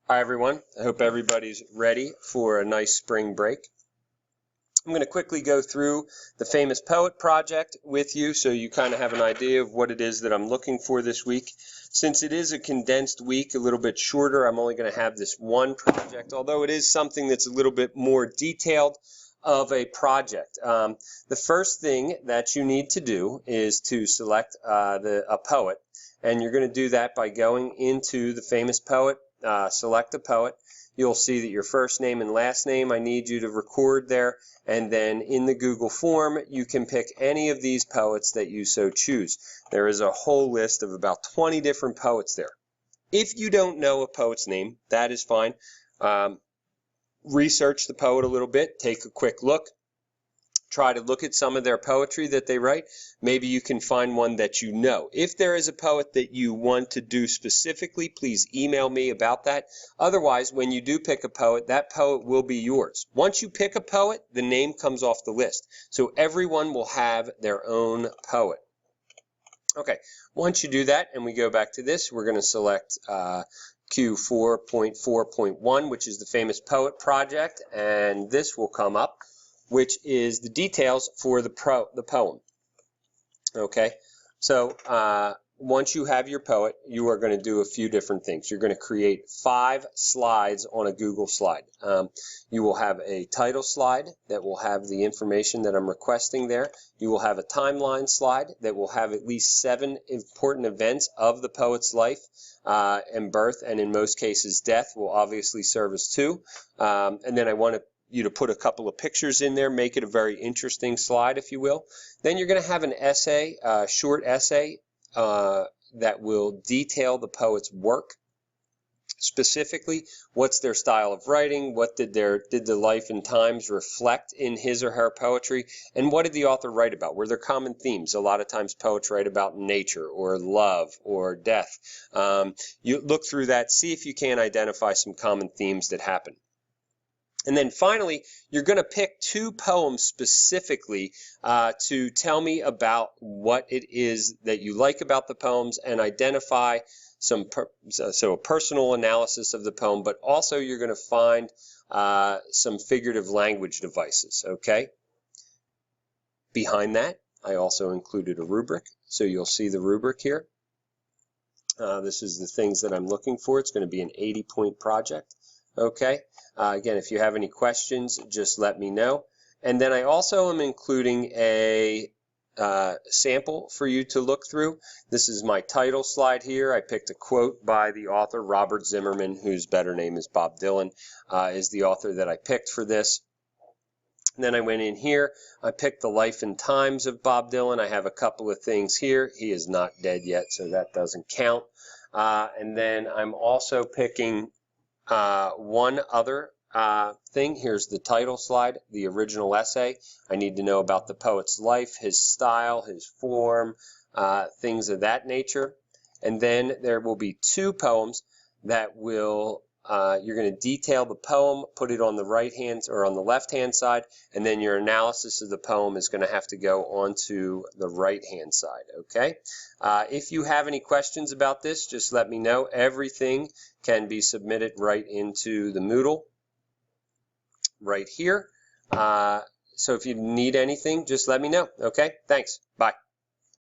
Hi everyone, I hope everybody's ready for a nice spring break. I'm going to quickly go through the Famous Poet project with you so you kind of have an idea of what it is that I'm looking for this week. Since it is a condensed week, a little bit shorter, I'm only going to have this one project, although it is something that's a little bit more detailed of a project. The first thing that you need to do is to select a poet, and you're going to do that by going into the Famous Poet, select a poet. You'll see that your first name and last name I need you to record there, and then in the Google form you can pick any of these poets that you so choose. There is a whole list of about 20 different poets there. If you don't know a poet's name, that is fine. Research the poet a little bit, take a quick look, try to look at some of their poetry that they write. Maybe you can find one that you know. If there is a poet that you want to do specifically, please email me about that. Otherwise, when you do pick a poet, that poet will be yours. Once you pick a poet, the name comes off the list. So everyone will have their own poet. Okay, once you do that and we go back to this, we're going to select Q4.4.1, which is the Famous Poet project, and this will come up, which is the details for the poem. Okay, so once you have your poet, you are going to do a few different things. You're going to create 5 slides on a Google slide. You will have a title slide that will have the information that I'm requesting there. You will have a timeline slide that will have at least 7 important events of the poet's life, and birth, and in most cases death will obviously serve as 2. And then I want you to put a couple of pictures in there, make it a very interesting slide, if you will. Then you're going to have an essay, a short essay that will detail the poet's work. Specifically, what's their style of writing, what did the life and times reflect in his or her poetry, and what did the author write about? Were there common themes? A lot of times poets write about nature or love or death. You look through that, see if you can identify some common themes that happen. And then finally, you're going to pick 2 poems specifically to tell me about what it is that you like about the poems and identify a personal analysis of the poem, but also you're going to find some figurative language devices, okay? Behind that, I also included a rubric, so you'll see the rubric here. This is the things that I'm looking for. It's going to be an 80-point project. Okay, again, if you have any questions, just let me know. And then I also am including a sample for you to look through. This is my title slide here. I picked a quote by the author, Robert Zimmerman, whose better name is Bob Dylan, is the author that I picked for this. And then I went in here, I picked the life and times of Bob Dylan. I have a couple of things here. He is not dead yet, so that doesn't count. And then I'm also picking one other thing. Here's the title slide, the original essay. I need to know about the poet's life, his style, his form, things of that nature. And then there will be 2 poems that will, you're going to detail the poem, put it on the right hand or on the left hand side, and then your analysis of the poem is going to have to go onto the right hand side, okay? If you have any questions about this, just let me know. Everything can be submitted right into the Moodle right here. So if you need anything, just let me know, okay? Thanks. Bye.